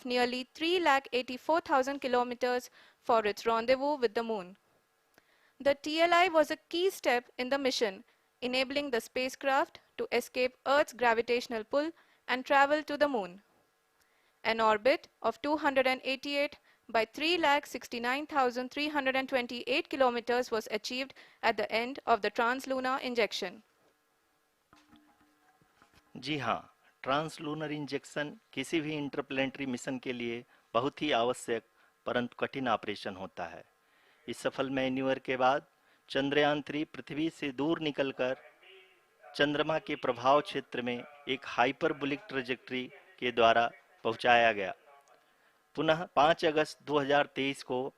of nearly 384,000 kilometers for its rendezvous with the Moon. The TLI was a key step in the mission, enabling the spacecraft to escape Earth's gravitational pull and travel to the Moon. An orbit of 288 by 369,328 kilometers was achieved at the end of the translunar injection. जी हाँ, translunar injection किसी भी interplanetary mission के लिए बहुत ही आवश्यक परंतु कठिन operation होता है। इस सफल मैन्यूवर के बाद चंद्रयान 3 पृथ्वी से दूर निकलकर चंद्रमा के प्रभाव क्षेत्र में एक हाइपरबोलिक ट्रेजेक्ट्री के द्वारा पहुंचाया गया। पुनः 5 अगस्त 2023 को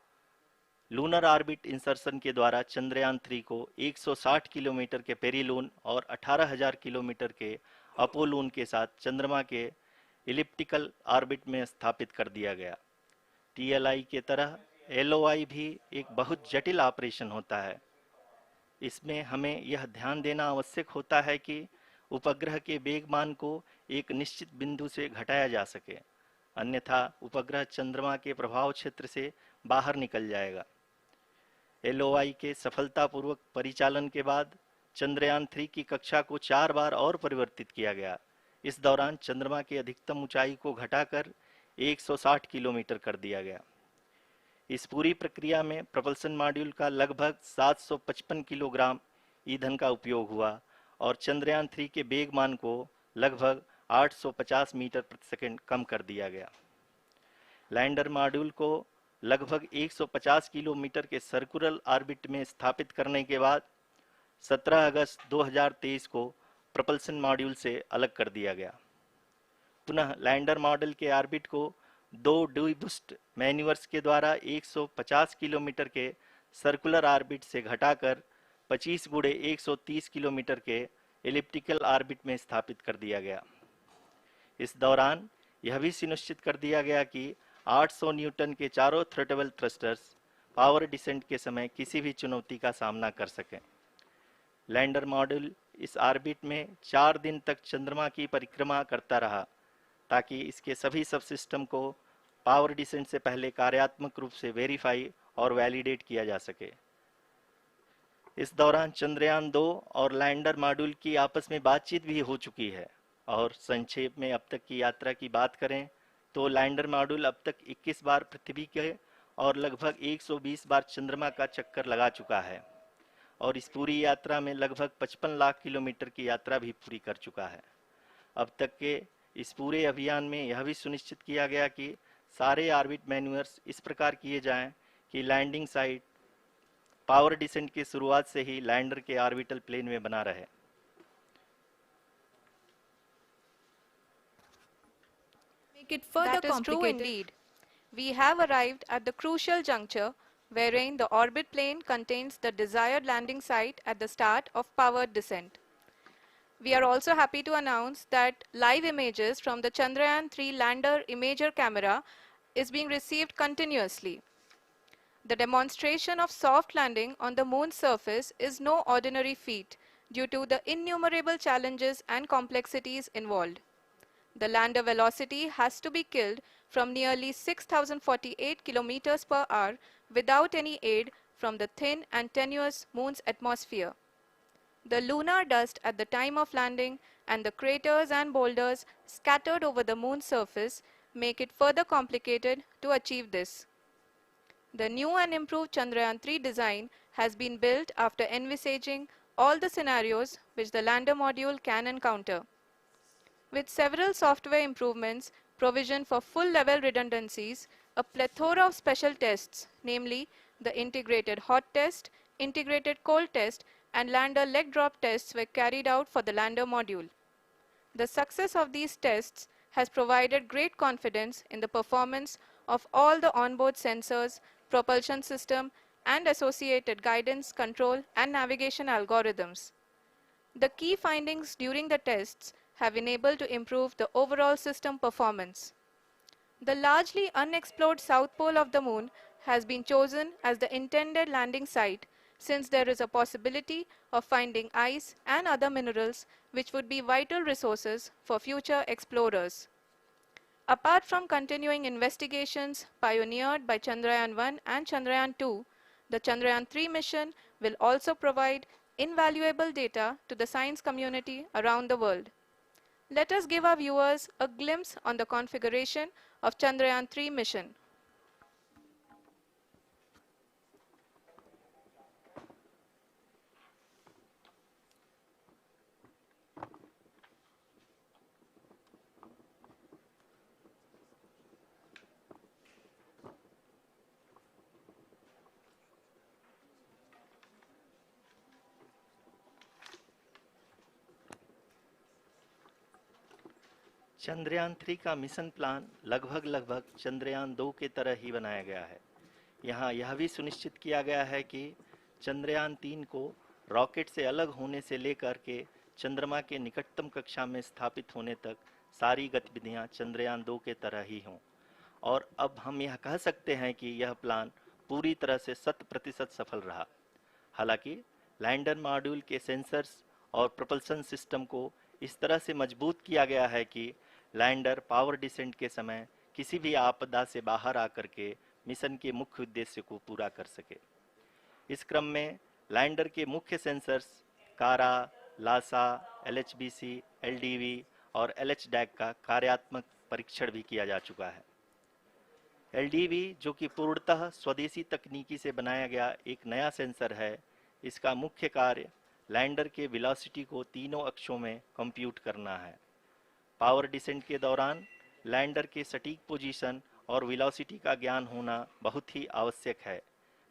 लूनर ऑर्बिट इंसर्शन के द्वारा चंद्रयान 3 को 160 किलोमीटर के पेरीलून और 18,000 किलोमीटर के अपोलून के साथ चंद्रमा के इलिप्टिकल ऑर्बिट में स्थापित कर दिया गया। टीएलआई के तरह एलओआई भी एक बहुत जटिल ऑपरेशन होता है। इसमें हमें यह ध्यान देना आवश्यक होता है कि उपग्रह के वेगमान को एक निश्चित बिंदु से घटाया जा सके, अन्यथा उपग्रह चंद्रमा के प्रभाव क्षेत्र से बाहर निकल जाएगा। एलओआई के सफलतापूर्वक परिचालन के बाद चंद्रयान 3 की कक्षा को 4 बार और परिवर्तित किया गया। इस दौरान चंद्रमा की अधिकतम ऊंचाई को घटाकर 160 किलोमीटर कर दिया गया। इस पूरी प्रक्रिया में प्रपल्सन मॉड्यूल का लगभग 755 किलोग्राम ईंधन का उपयोग हुआ और चंद्रयान 3 के वेगमान को लगभग 850 मीटर प्रति सेकंड कम कर दिया गया। लैंडर मॉड्यूल को लगभग 150 किलोमीटर के सर्कुलर ऑर्बिट में स्थापित करने के बाद 17 अगस्त 2023 को प्रपल्सन मॉड्यूल से अलग कर दिया गया। पुनः लैंडर मॉडल के ऑर्बिट को 2 डीबूस्ट मैन्यूवर्स के द्वारा 150 किलोमीटर के सर्कुलर ऑर्बिट से घटाकर 25 गुणे 130 किलोमीटर के एलिप्टिकल ऑर्बिट में स्थापित कर दिया गया। इस दौरान यह भी सुनिश्चित कर दिया गया कि 800 न्यूटन के चारों थ्रोटेबल थ्रस्टर्स पावर डिसेंट के समय किसी भी चुनौती का सामना कर सकें। लैंडर मॉड्यूल इस ऑर्बिट में 4 दिन तक चंद्रमा की परिक्रमा करता रहा ताकि इसके सभी सबसिस्टम को पावर डिसेंट से पहले कार्यात्मक रूप से वेरीफाई और वैलिडेट किया जा सके। इस दौरान चंद्रयान 2 और लैंडर मॉड्यूल की आपस में बातचीत भी हो चुकी है। और संक्षेप में अब तक की यात्रा की बात करें तो लैंडर मॉड्यूल अब तक 21 बार पृथ्वी के और लगभग 120 बार चंद्रमा का चक्कर लगा चुका है और इस पूरी यात्रा में लगभग 55 लाख किलोमीटर की यात्रा भी पूरी कर चुका है। अब तक के इस पूरे अभियान में यह भी सुनिश्चित किया गया कि सारे ऑर्बिट मैन्यूवर्स इस प्रकार किए जाएं कि लैंडिंग साइट पावर डिसेंट की शुरुआत से ही लैंडर के ऑर्बिटल प्लेन में बना रहे। That is true indeed. We have arrived at the crucial juncture wherein the orbit plane contains the desired landing site at the start of powered descent. We are also happy to announce that live images from the Chandrayaan 3 lander imager camera is being received continuously. The demonstration of soft landing on the moon's surface is no ordinary feat due to the innumerable challenges and complexities involved. The lander velocity has to be killed from nearly 6,048 kilometers per hour without any aid from the thin and tenuous moon's atmosphere. The lunar dust at the time of landing and the craters and boulders scattered over the moon's surface make it further complicated to achieve this. The new and improved Chandrayaan 3 design has been built after envisaging all the scenarios which the lander module can encounter. With several software improvements, provision for full-level redundancies, a plethora of special tests, namely the integrated hot test, integrated cold test, and lander leg drop tests were carried out for the lander module. The success of these tests has provided great confidence in the performance of all the onboard sensors, propulsion system, and associated guidance, control, and navigation algorithms. The key findings during the tests have enabled to improve the overall system performance. The largely unexplored south pole of the moon has been chosen as the intended landing site since there is a possibility of finding ice and other minerals which would be vital resources for future explorers. Apart from continuing investigations pioneered by Chandrayaan-1 and Chandrayaan-2, the Chandrayaan-3 mission will also provide invaluable data to the science community around the world. Let us give our viewers a glimpse on the configuration of Chandrayaan-3 mission. Chandrayaan 3 का mission plan लगभग चंद्रयान 2 के तरह ही बनाया गया है। यहाँ यह भी सुनिश्चित किया गया है कि चंद्रयान 3 को रॉकेट से अलग होने से लेकर के चंद्रमा के निकटतम कक्षा में स्थापित होने तक सारी गतिविधियां चंद्रयान 2 के तरह ही हों। और अब हम यह कह सकते हैं कि यह प्लान पूरी तरह से 100% सफल रहा। हालांकि लैंडर मॉड्यूल के सेंसर्स और प्रोपल्शन सिस्टम को इस तरह से मजबूत किया गया है कि लैंडर पावर डिसेंट के समय किसी भी आपदा से बाहर आकर के मिशन के मुख्य उद्देश्य को पूरा कर सके। इस क्रम में लैंडर के मुख्य सेंसर्स कारा, लासा, एलएचबीसी, एलडीवी और एलएचडैक का कार्यात्मक परीक्षण भी किया जा चुका है। एलडीवी, जो कि पूर्णतः स्वदेशी तकनीकी से बनाया गया एक नया सेंसर है, इसका मुख्य कार्य लैंडर के वेलोसिटी को तीनों अक्षों में कंप्यूट करना है। पावर डिसेंट के दौरान लैंडर के सटीक पोजीशन और वेलोसिटी का ज्ञान होना बहुत ही आवश्यक है।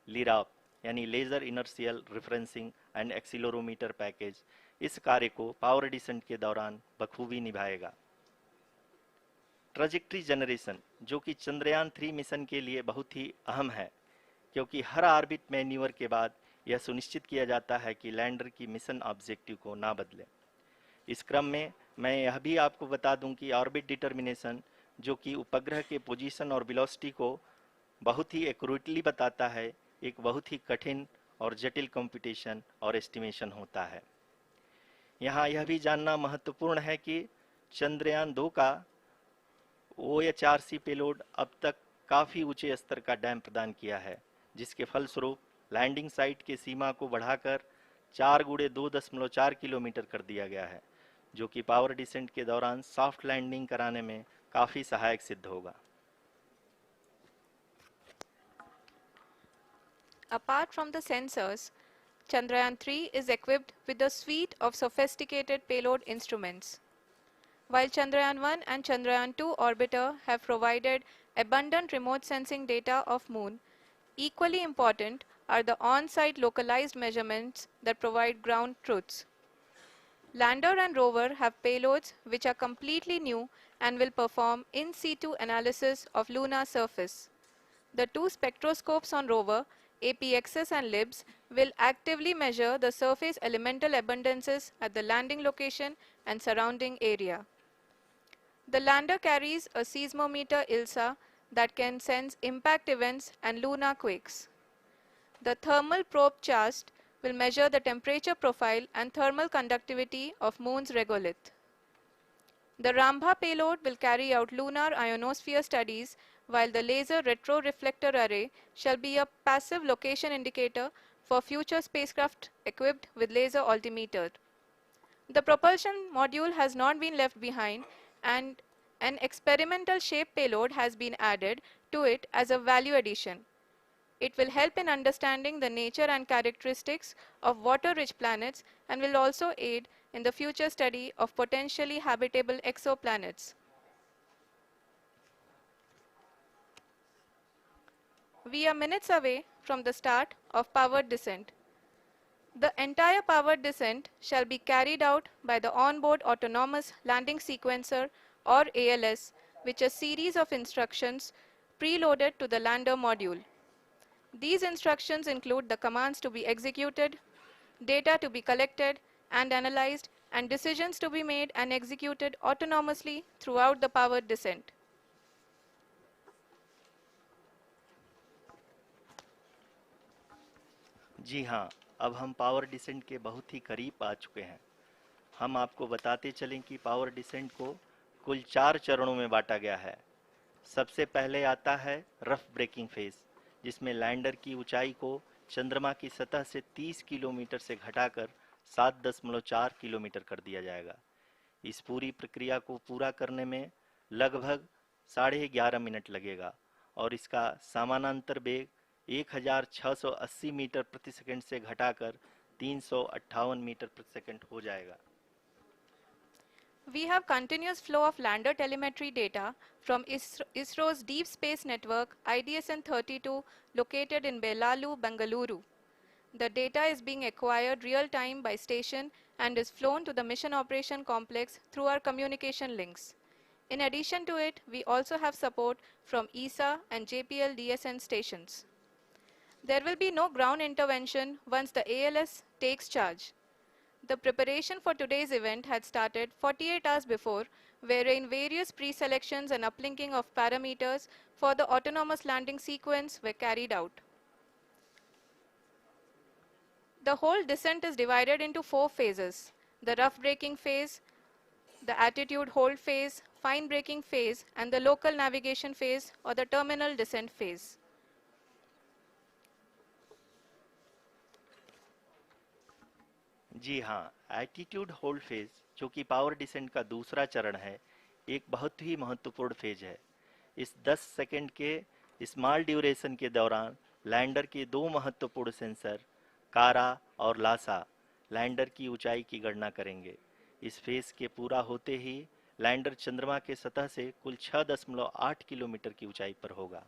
लिराप यानी laser inertial referencing and accelerometer package इस कार्य को पावर डिसेंट के दौरान बखूबी निभाएगा। ट्रैजेक्टरी जनरेशन, जो कि चंद्रयान 3 मिशन के लिए बहुत ही अहम है, क्योंकि हर ऑर्बिट मैन्यूवर के बाद यह सुनिश्चित किया जाता है कि लैंडर की मिशन ऑब्जेक्टिव को ना बदले। इस क्रम में मैं यह भी आपको बता दूं कि ऑर्बिट डिटर्मिनेशन, जो कि उपग्रह के पोजीशन और वेलोसिटी को बहुत ही एक्यूरेटली बताता है, एक बहुत ही कठिन और जटिल कंप्यूटेशन और एस्टिमेशन होता है। यहाँ यह भी जानना महत्वपूर्ण है कि चंद्रयान 2 का OHRC पेलोड अब तक काफ़ी ऊंचे स्तर का डैम प्रदान किया है, जिसके फलस्वरूप लैंडिंग साइट के सीमा को बढ़ाकर 4 गुणे 2.4 किलोमीटर कर दिया गया है, जो कि पावर डिसेंट के दौरान सॉफ्ट लैंडिंग कराने में काफ़ी सहायक सिद्ध होगा। Apart from the sensors, Chandrayaan-3 is equipped with a suite of sophisticated payload instruments. While Chandrayaan-1 and Chandrayaan-2 orbiter have provided abundant remote sensing data of Moon, equally important are the on-site localized measurements that provide ground truths. Lander and rover have payloads which are completely new and will perform in situ analysis of lunar surface. The two spectroscopes on rover, APXS and LIBS, will actively measure the surface elemental abundances at the landing location and surrounding area. The lander carries a seismometer ILSA that can sense impact events and lunar quakes. The thermal probe CHAST will measure the temperature profile and thermal conductivity of Moon's regolith. The Rambha payload will carry out lunar ionosphere studies, while the laser retroreflector array shall be a passive location indicator for future spacecraft equipped with laser altimeter. The propulsion module has not been left behind, and an experimental shape payload has been added to it as a value addition. It will help in understanding the nature and characteristics of water-rich planets and will also aid in the future study of potentially habitable exoplanets. We are minutes away from the start of powered descent. The entire powered descent shall be carried out by the onboard autonomous landing sequencer, or ALS, which is a series of instructions preloaded to the lander module. These instructions include the commands to be executed, data to be collected and analyzed, and decisions to be made and executed autonomously throughout the powered descent. जी हाँ, अब हम power descent के बहुत ही करीब आ चुके हैं। हम आपको बताते चलें कि पावर डिसेंट को कुल 4 चरणों में बांटा गया है। सबसे पहले आता है रफ ब्रेकिंग फेज, जिसमें लैंडर की ऊंचाई को चंद्रमा की सतह से 30 किलोमीटर से घटाकर 7.4 किलोमीटर कर दिया जाएगा। इस पूरी प्रक्रिया को पूरा करने में लगभग 11.5 मिनट लगेगा और इसका समानांतर वेग 1680 मीटर प्रति सेकंड से घटाकर 358 मीटर प्रति सेकंड हो जाएगा। We have continuous flow of lander telemetry data from ISRO's Deep Space Network IDSN-32 located in Belalu, Bengaluru. The data is being acquired real-time by station and is flown to the Mission Operation Complex through our communication links. In addition to it, we also have support from ESA and JPL DSN stations. There will be no ground intervention once the ALS takes charge. The preparation for today's event had started 48 hours before, wherein various pre-selections and uplinking of parameters for the autonomous landing sequence were carried out. The whole descent is divided into 4 phases: the rough braking phase, the attitude hold phase, fine braking phase, and the local navigation phase or the terminal descent phase. जी हाँ, attitude hold phase, जो कि power descent का दूसरा चरण है, एक बहुत ही महत्वपूर्ण फेज है। इस 10 सेकंड के स्मॉल ड्यूरेशन के दौरान लैंडर के दो महत्वपूर्ण सेंसर कारा और लासा लैंडर की ऊंचाई की गणना करेंगे। इस फेज के पूरा होते ही लैंडर चंद्रमा के सतह से कुल 6.8 किलोमीटर की ऊंचाई पर होगा।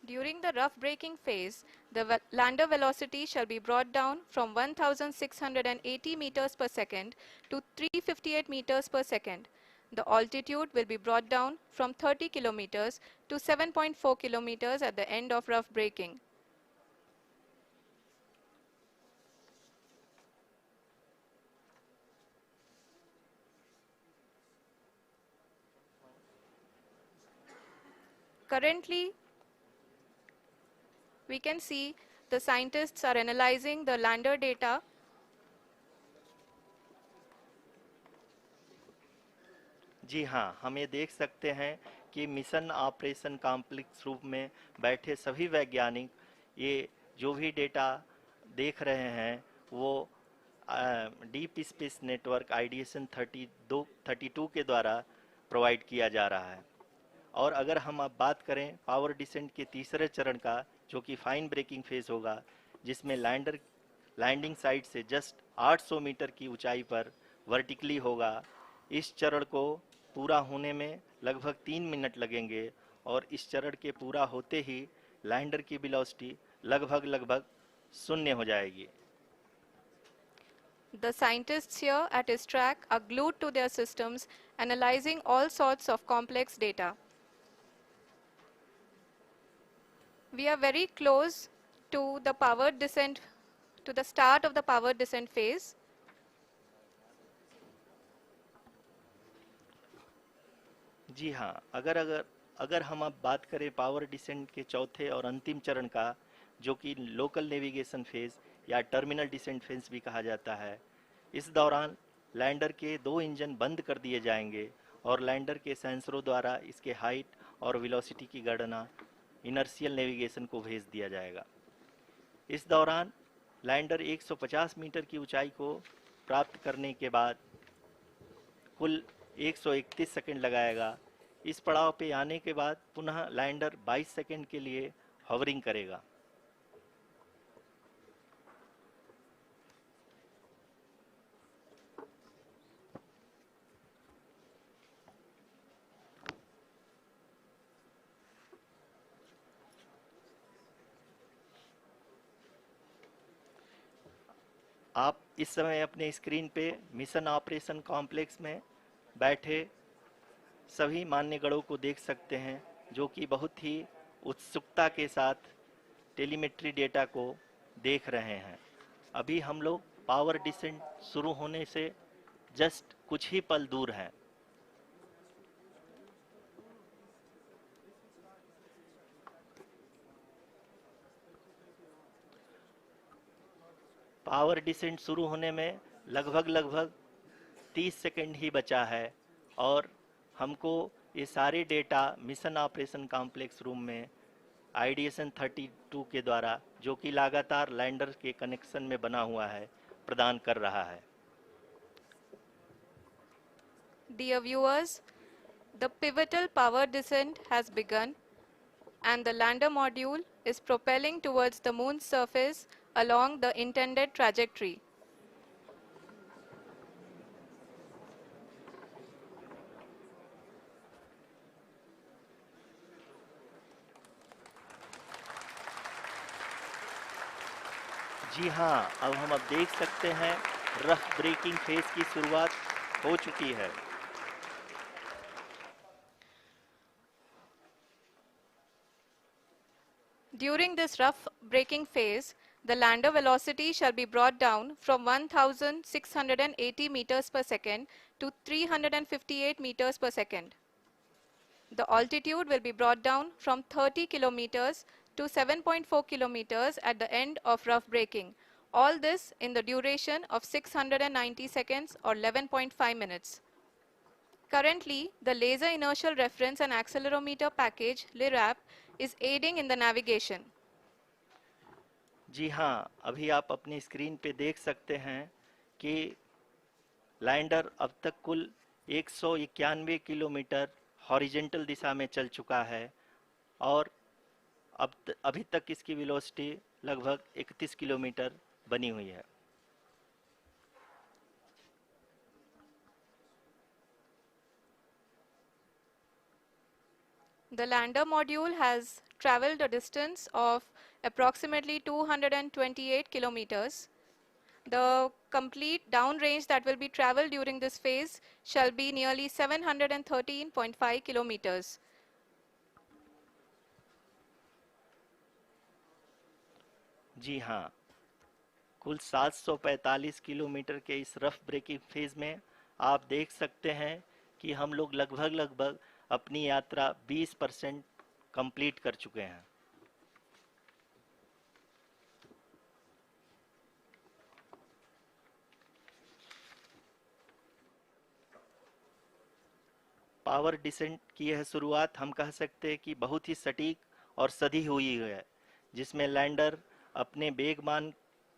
During the rough braking phase, the lander velocity shall be brought down from 1680 meters per second to 358 meters per second. The altitude will be brought down from 30 kilometers to 7.4 kilometers at the end of rough braking. Currently, we can see the scientists are analyzing the lander data. जी हाँ, हम ये देख सकते हैं कि mission operation complex रूप में बैठे सभी वैज्ञानिक ये जो भी डेटा देख रहे हैं वो डीप स्पेस नेटवर्क आईडीएसएन 32 के द्वारा प्रोवाइड किया जा रहा है। और अगर हम अब बात करें पावर डिसेंट के तीसरे चरण का, जो कि फाइन ब्रेकिंग फेज होगा, जिसमें लैंडिंग साइट से जस्ट 800 मीटर की ऊंचाई पर वर्टिकली होगा। इस चरण को पूरा होने में लगभग 3 मिनट लगेंगे और इस चरण के पूरा होते ही लैंडर की वेलोसिटी लगभग शून्य हो जाएगी। The scientists here at ISTRAC are glued to their systems, analyzing all sorts of complex data. We are very close to the power descent, to the start of the power descent phase. जी हाँ, अगर हम अब बात करें power descent के चौथे और अंतिम चरण का, जो कि लोकल नेविगेशन फेज या टर्मिनल डिसेंट फेज भी कहा जाता है, इस दौरान लैंडर के 2 इंजन बंद कर दिए जाएंगे और लैंडर के सेंसरों द्वारा इसके हाइट और वेलोसिटी की गणना इनर्शियल नेविगेशन को भेज दिया जाएगा। इस दौरान लैंडर 150 मीटर की ऊंचाई को प्राप्त करने के बाद कुल 131 सेकंड लगाएगा। इस पड़ाव पे आने के बाद पुनः लैंडर 22 सेकंड के लिए हवरिंग करेगा। आप इस समय अपने स्क्रीन पे मिशन ऑपरेशन कॉम्प्लेक्स में बैठे सभी मान्यगणों को देख सकते हैं, जो कि बहुत ही उत्सुकता के साथ टेलीमेट्री डेटा को देख रहे हैं। अभी हम लोग पावर डिसेंट शुरू होने से जस्ट कुछ ही पल दूर हैं। पावर डिसेंट शुरू होने में लगभग 30 सेकंड ही बचा है और हमको ये सारे data mission operation complex room में आईडीएसएन 32 के द्वारा, जो कि लगातार लैंडर के कनेक्शन में बना हुआ है, प्रदान कर रहा है। Dear viewers, the pivotal power descent has begun and the lander module is propelling towards the moon's surface along the intended trajectory. जी हाँ, अब हम देख सकते हैं रफ ब्रेकिंग फेज की शुरुआत हो चुकी है। During this rough braking phase, the lander velocity shall be brought down from 1680 meters per second to 358 meters per second. The altitude will be brought down from 30 kilometers to 7.4 kilometers at the end of rough braking. All this in the duration of 690 seconds or 11.5 minutes. Currently, the Laser Inertial Reference and Accelerometer package (LIRAP) is aiding in the navigation. जी हाँ, अभी आप अपनी screen पे देख सकते हैं कि lander अब तक कुल 191 किलोमीटर हॉरिजेंटल दिशा में चल चुका है और अभी तक इसकी वेलोसिटी लगभग 31 किलोमीटर बनी हुई है। The lander module has traveled a distance of approximately 228 kilometers. The complete downrange that will be traveled during this phase shall be nearly 713.5 kilometers. जी हाँ, कुल 745 किलोमीटर के इस रफ ब्रेकिंग फेज में आप देख सकते हैं कि हम लोग लगभग अपनी यात्रा 20% कंप्लीट कर चुके हैं। पावर डिसेंट की यह शुरुआत हम कह सकते हैं कि बहुत ही सटीक और सधी हुई है, जिसमें लैंडर अपने वेगमान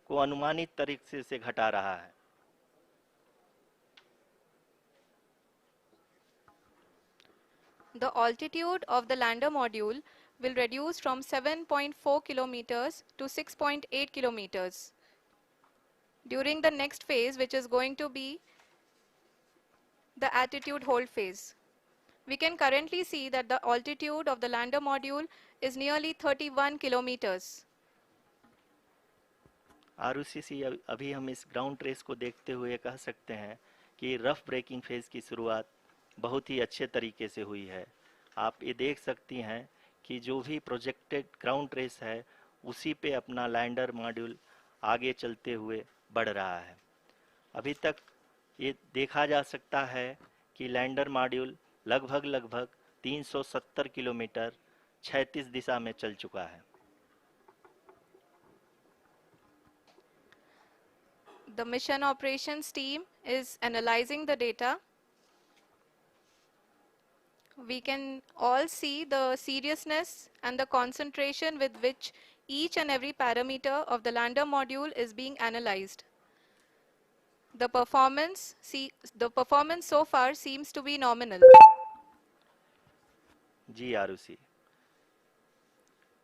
को अनुमानित तरीके से घटा रहा है। The altitude of the lander module will reduce from 7.4 kilometers to 6.8 kilometers. During the next phase, which is going to be the attitude hold phase. We can currently see that the altitude of the lander module is nearly 31 kilometers. Arushi, अभी हम इस ground trace को देखते हुए कह सकते हैं कि रफ ब्रेकिंग फेज की शुरुआत बहुत ही अच्छे तरीके से हुई है। आप ये देख सकती हैं कि जो भी प्रोजेक्टेड ग्राउंड ट्रेस है, उसी पे अपना लैंडर मॉड्यूल आगे चलते हुए बढ़ रहा है। अभी तक ये देखा जा सकता है कि लैंडर मॉड्यूल लगभग 370 किलोमीटर क्षैतिज दिशा में चल चुका है। The mission operations team is analyzing the data. We can all see the seriousness and the concentration with which each and every parameter of the lander module is being analyzed. The performance so far seems to be nominal. जी आरुषि,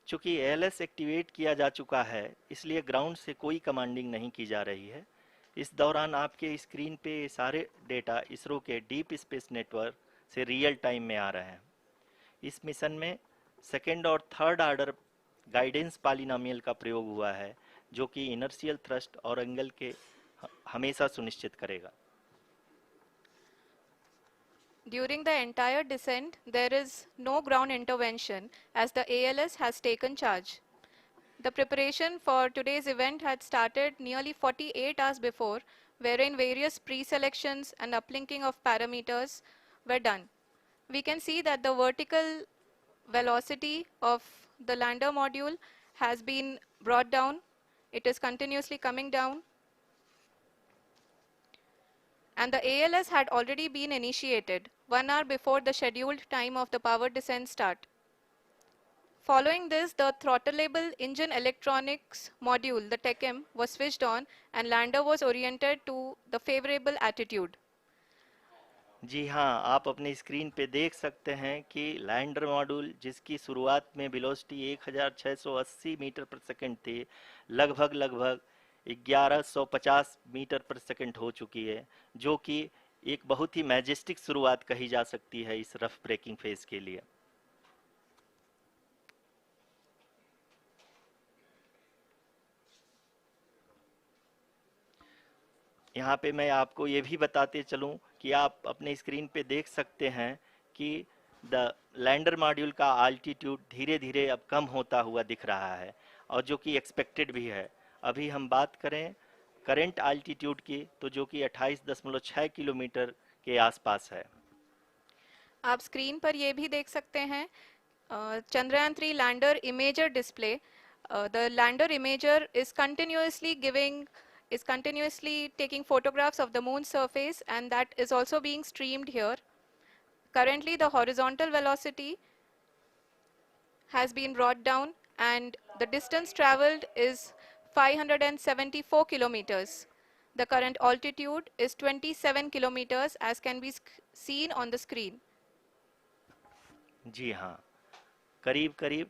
चूंकि ALS activate किया जा चुका है, इसलिए ground से कोई commanding नहीं की जा रही है। इस दौरान आपके स्क्रीन पे ये सारे डेटा इसरो के डीप स्पेस नेटवर्क से रियल टाइम में आ रहे हैं। इस मिशन में सेकेंड और थर्ड ऑर्डर गाइडेंस पॉलिनोमियल का प्रयोग हुआ है, जो कि इनर्शियल थ्रस्ट और एंगल के हमेशा सुनिश्चित करेगा। During the entire descent, there is no ground intervention as the ALS has taken charge. The preparation for today's event had started nearly 48 hours before, wherein various pre-selections and uplinking of parameters were done. We can see that the vertical velocity of the lander module has been brought down. It is continuously coming down. and the ALS had already been initiated 1 hour before the scheduled time of the power descent start. Following this, the throttleable engine electronics module, the TECM, was switched on and lander was oriented to the favorable attitude. जी हाँ, आप अपनी screen पे देख सकते हैं कि lander module जिसकी शुरुआत में वेलोसिटी 1680 मीटर पर सेकंड थी, लगभग 1150 मीटर पर सेकंड हो चुकी है, जो कि एक बहुत ही मैजेस्टिक शुरुआत कही जा सकती है इस रफ ब्रेकिंग फेज के लिए। यहाँ पे मैं आपको ये भी बताते चलूँ कि आप अपने स्क्रीन पे देख सकते हैं कि द लैंडर मॉड्यूल का आल्टीट्यूड धीरे धीरे अब कम होता हुआ दिख रहा है, और जो कि एक्सपेक्टेड भी है। अभी हम बात करें करंट आल्टीट्यूड की, तो जो कि 28.6 किलोमीटर के आसपास है। आप स्क्रीन पर ये भी देख सकते हैं Chandrayaan 3 lander imager display. The lander imager is continuously taking photographs of the moon's surface, and that is also being streamed here. Currently the horizontal velocity has been brought down and the distance traveled is 574 kilometers. The current altitude is 27 kilometers as can be seen on the screen. जी हाँ, करीब करीब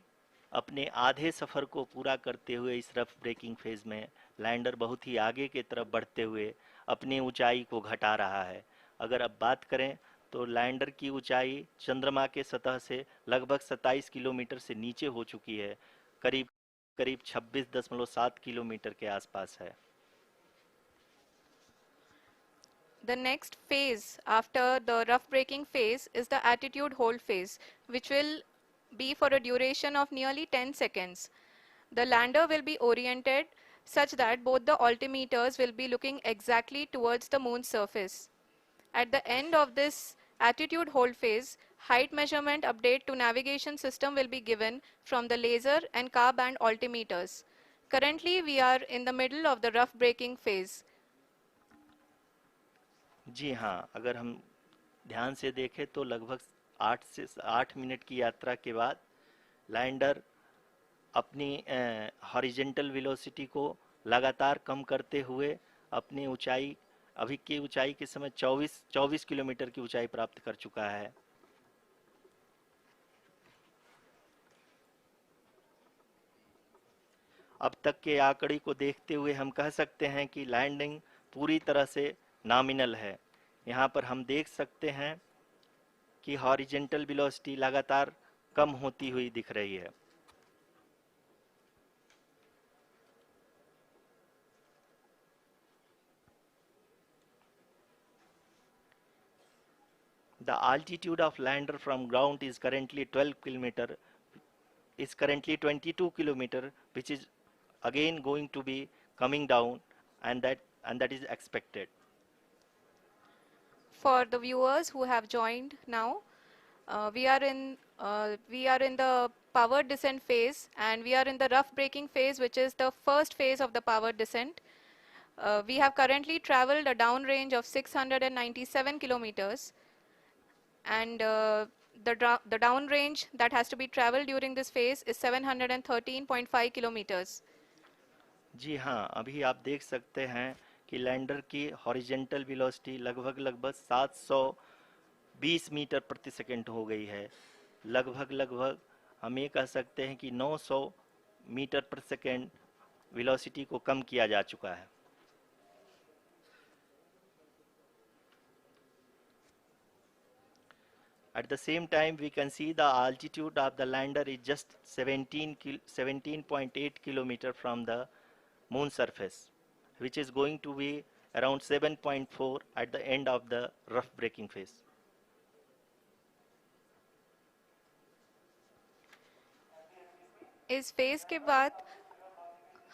अपने आधे सफ़र को पूरा करते हुए इस रफ ब्रेकिंग फेज में लैंडर बहुत ही आगे की तरफ बढ़ते हुए अपनी ऊंचाई को घटा रहा है। अगर अब बात करें तो लैंडर की ऊंचाई चंद्रमा के सतह से लगभग 27 किलोमीटर से नीचे हो चुकी है, करीब करीब 26.7 किलोमीटर के आसपास है। The next phase after the rough braking phase is the attitude hold phase, which will be for a duration of nearly 10 seconds. The lander will be oriented such that both the altimeters will be looking exactly towards the moon's surface. At the end of this attitude hold phase, height measurement update to navigation system will be given from the laser and car band altimeters. Currently, we are in the middle of the rough braking phase. जी हाँ, अगर हम ध्यान से देखें तो लगभग 8 minute की यात्रा के बाद लैंडर अपनी हॉरिजेंटल वेलोसिटी को लगातार कम करते हुए अपनी ऊंचाई, अभी की ऊंचाई के समय 24 किलोमीटर की ऊंचाई प्राप्त कर चुका है। अब तक के आंकड़े को देखते हुए हम कह सकते हैं कि लैंडिंग पूरी तरह से नॉमिनल है। यहाँ पर हम देख सकते हैं कि हॉरिजेंटल वेलोसिटी लगातार कम होती हुई दिख रही है। The altitude of lander from ground is currently 22 kilometer, which is again going to be coming down, and that is expected. For the viewers who have joined now, we are in the power descent phase, and we are in the rough braking phase, which is the first phase of the power descent. We have currently traveled a downrange of 697 kilometers, and the downrange that has to be traveled during this phase is 713.5 kilometers. जी हाँ, अभी आप देख सकते हैं कि lander की horizontal velocity लगभग 720 metre प्रति सेकंड हो गई है। लगभग हम ये कह सकते हैं कि 900 मीटर प्रति सेकंड वेलोसिटी को कम किया जा चुका है। At the same time, we can see the altitude of the lander is just 17.8 kilometer from the moon surface, which is going to be around 7.4 at the end of the rough braking phase. इस phase के बाद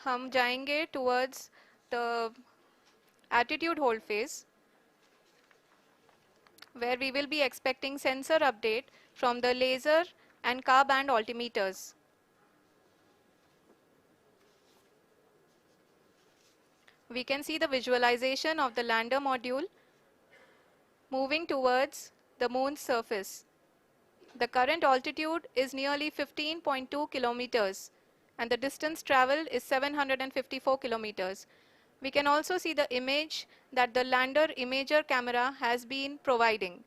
हम जाएंगे towards the attitude hold phase, where we will be expecting sensor update from the laser and car band altimeters. We can see the visualization of the lander module moving towards the moon's surface. The current altitude is nearly 15.2 kilometers and the distance traveled is 754 kilometers. We can also see the image that the lander imager camera has been providing.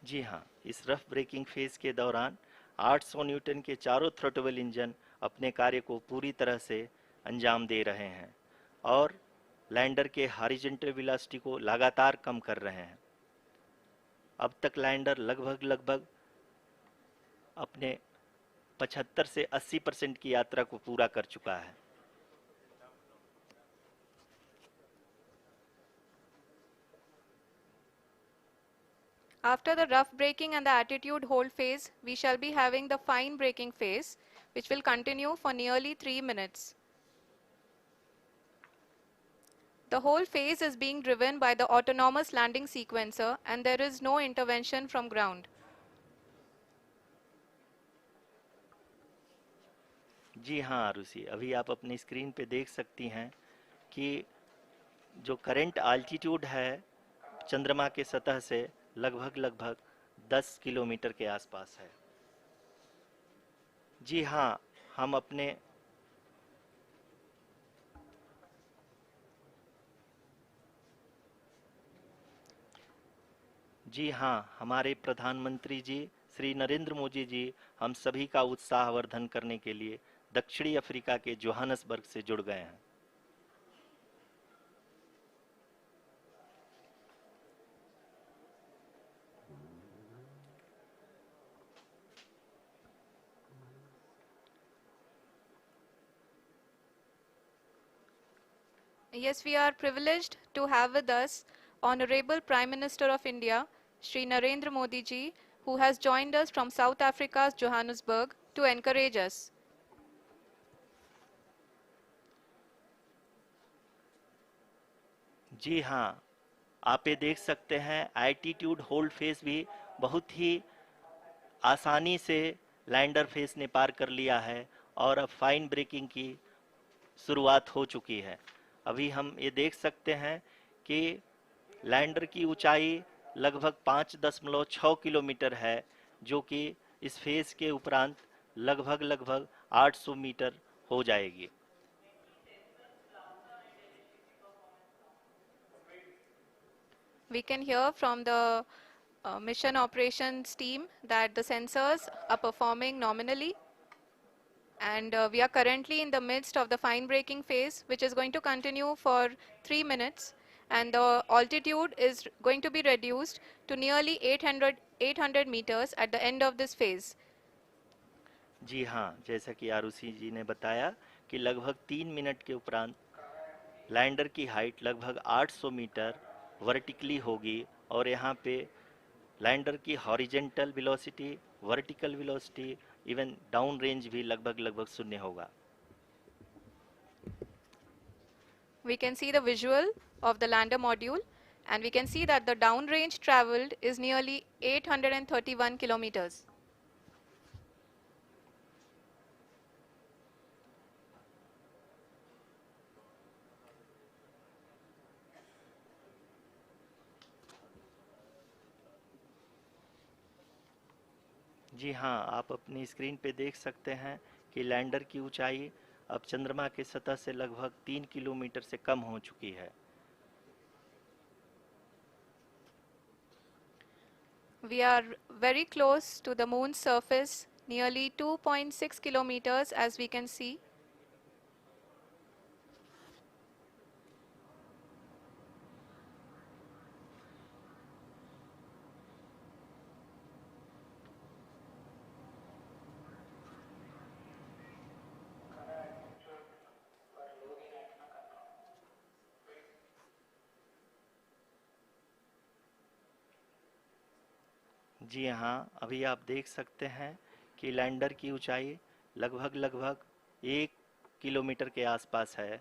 जी हाँ, इस rough breaking phase के दौरान 800 Newton के चारों throttle engine अपने कार्य को पूरी तरह से अंजाम दे रहे हैं और लैंडर के हॉरिजॉन्टल वेलोसिटी को लगातार कम कर रहे हैं। अब तक लैंडर लगभग अपने 75 से 80% की यात्रा को पूरा कर चुका है। After the rough braking and the attitude hold phase, we shall be having the fine braking phase, which will continue for nearly 3 minutes. The whole phase is being driven by the autonomous landing sequencer and there is no intervention from ground. जी हाँ आरुषि, अभी आप अपनी screen पे देख सकती हैं कि जो करंट आल्टीट्यूड है चंद्रमा के सतह से लगभग 10 किलोमीटर के आसपास है। जी हाँ, हम अपने जी हाँ, हमारे प्रधानमंत्री जी श्री नरेंद्र मोदी जी हम सभी का उत्साहवर्धन करने के लिए दक्षिणी अफ्रीका के जोहानसबर्ग से जुड़ गए हैं। Yes, we are privileged to have with us Honorable Prime Minister of India, Shri Narendra Modi ji, who has joined us from South Africa's Johannesburg to encourage us. जी हाँ, आप ये देख सकते हैं एल्टीट्यूड होल्ड फेस भी बहुत ही आसानी से लैंडर फेस ने पार कर लिया है और अब फाइन ब्रेकिंग की शुरुआत हो चुकी है। अभी हम ये देख सकते हैं कि लैंडर की ऊंचाई लगभग 5.6 किलोमीटर है, जो कि इस फेज के उपरांत लगभग 800 मीटर हो जाएगी। We can hear from the mission operations team that the sensors are performing nominally and we are currently in the midst of the fine braking phase, which is going to continue for 3 minutes and the altitude is going to be reduced to nearly 800 meters at the end of this phase. जी हाँ, जैसा कि आरुषि जी ने बताया कि लगभग 3 minute के उपरांत lander की हाइट लगभग 800 मीटर वर्टिकली होगी और यहाँ पे लैंडर की horizontal velocity, vertical velocity, even down range भी लगभग शून्य होगा। We can see the visual of the lander module and we can see that the down range traveled is nearly 831 kilometers. जी हाँ, आप अपनी स्क्रीन पे देख सकते हैं कि लैंडर की ऊंचाई अब चंद्रमा के सतह से लगभग 3 किलोमीटर से कम हो चुकी है। We are very close to the moon's surface, nearly 2.6 kilometers as we can see. जी हाँ, अभी आप देख सकते हैं कि लैंडर की ऊंचाई लगभग 1 किलोमीटर के आसपास है।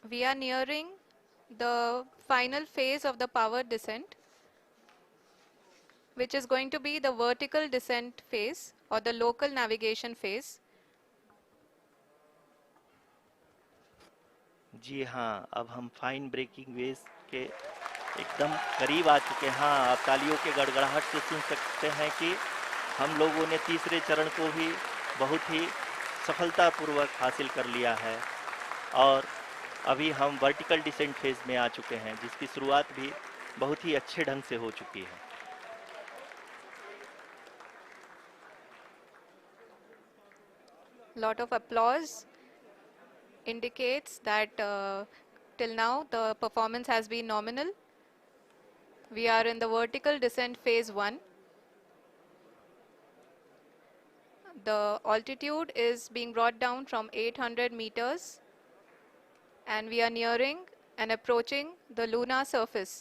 We are nearing the final phase of the power descent, which is going to be the vertical descent phase. or the local navigation phase. जी हाँ, अब हम फाइन ब्रेकिंग वेव्स के एकदम करीब आ चुके हैं। हाँ, आप तालियों के गड़गड़ाहट से सुन सकते हैं कि हम लोगों ने तीसरे चरण को भी बहुत ही सफलतापूर्वक हासिल कर लिया है और अभी हम वर्टिकल डिसेंट फेज में आ चुके हैं, जिसकी शुरुआत भी बहुत ही अच्छे ढंग से हो चुकी है। Lot of applause indicates that till now the performance has been nominal. We are in the vertical descent phase 1. The altitude is being brought down from 800 meters and we are nearing and approaching the lunar surface.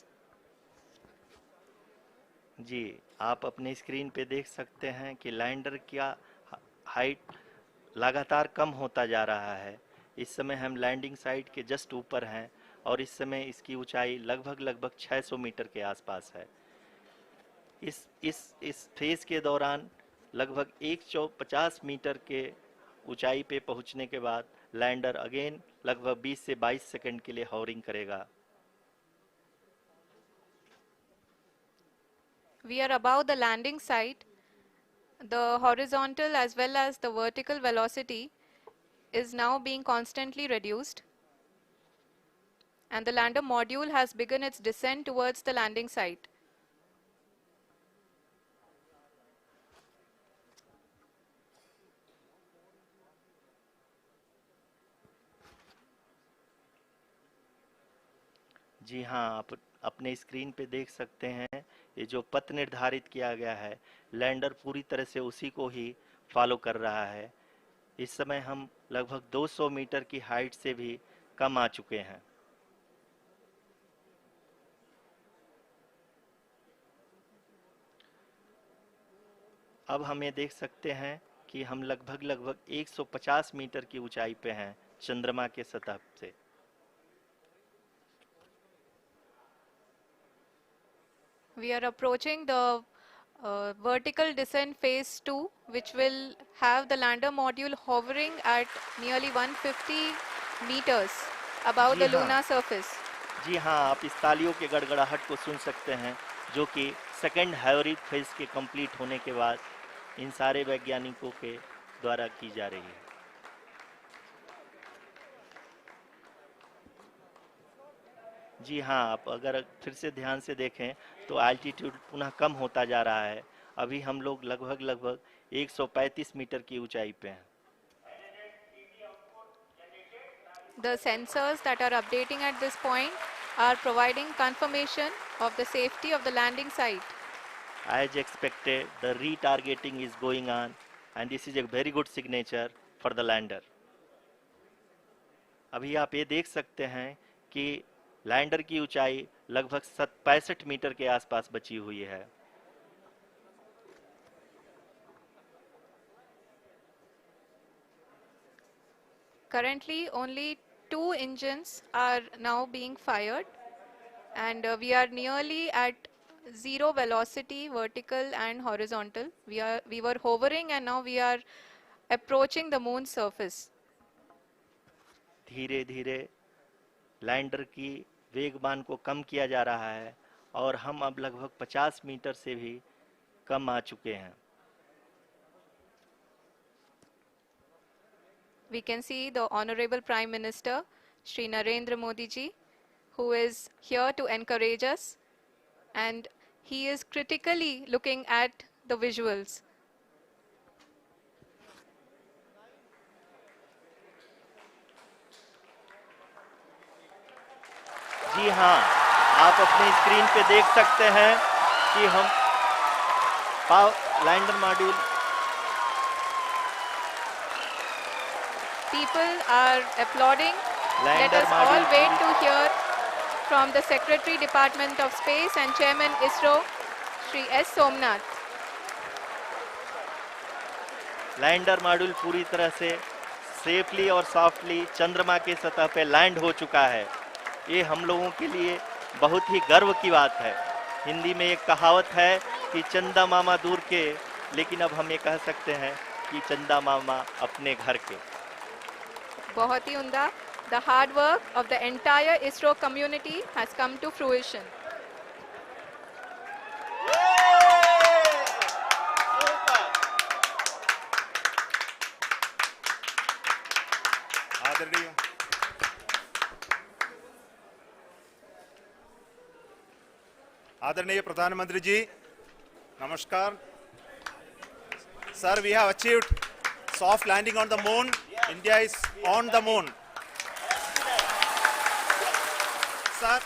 जी, आप अपने screen पे देख सकते हैं कि lander का height लगातार कम होता जा रहा है। इस समय हम लैंडिंग साइट के जस्ट ऊपर हैं और इस समय इसकी ऊंचाई लगभग 600 मीटर के आसपास है। इस फेज के दौरान लगभग 150 मीटर के ऊंचाई पे पहुंचने के बाद लैंडर अगेन लगभग 20 से 22 सेकंड के लिए हॉवरिंग करेगा। We are above the landing site. The horizontal as well as the vertical velocity is now being constantly reduced. And the lander module has begun its descent towards the landing site. जी हाँ, आप अपने screen पे देख सकते हैं ये जो पथ निर्धारित किया गया है, लैंडर पूरी तरह से उसी को ही फॉलो कर रहा है। इस समय हम लगभग 200 मीटर की हाइट से भी कम आ चुके हैं। अब हम ये देख सकते हैं कि हम लगभग 150 मीटर की ऊंचाई पे हैं चंद्रमा के सतह से। We are approaching the vertical descent phase 2, which will have the lander module hovering at nearly 150 meters above the lunar surface. जी हाँ, आप इस तालियों के गड़गड़ाहट को सुन सकते हैं, जो कि सेकंड हाइब्रिड फेज के कंप्लीट होने के बाद इन सारे वैज्ञानिकों के द्वारा की जा रही है। जी हाँ, आप अगर फिर से ध्यान से देखें तो एल्टीट्यूड पुनः कम होता जा रहा है। अभी हम लोग लगभग 135 मीटर की ऊंचाई पे हैं। The sensors that are updating at this point are providing confirmation of the safety of the landing site. As expected, the retargeting is going on and this is a very good signature for the lander. अभी आप ये देख सकते हैं कि lander की ऊंचाई लगभग 65 मीटर के आसपास बची हुई है। Currently, only 2 engines are now being fired, and we are nearly at zero velocity, vertical and horizontal. We were hovering, and now we are approaching the moon's surface. धीरे धीरे लैंडर की वेगमान को कम किया जा रहा है और हम अब लगभग 50 मीटर से भी कम आ चुके हैं। We can see the Honorable Prime Minister, Shri Narendra Modi ji, who is here to encourage us, and he is critically looking at the visuals. जी हाँ, आप अपने स्क्रीन पे देख सकते हैं कि हम lander module People are applauding. Let us all wait to hear from the Secretary Department of Space and Chairman ISRO, Shri S. Somnath. Lander module पूरी तरह से सेफली और सॉफ्टली चंद्रमा के सतह पे लैंड हो चुका है। ये हम लोगों के लिए बहुत ही गर्व की बात है। हिंदी में एक कहावत है कि चंदा मामा दूर के लेकिन अब हम ये कह सकते हैं कि चंदा मामा अपने घर के। बहुत ही उम्दा। The hard work of the entire ISRO community has come to fruition. आदरणीय आदरणीय प्रधानमंत्री जी, नमस्कार। Sir, we have achieved soft landing on the moon. India is on the moon. Sir,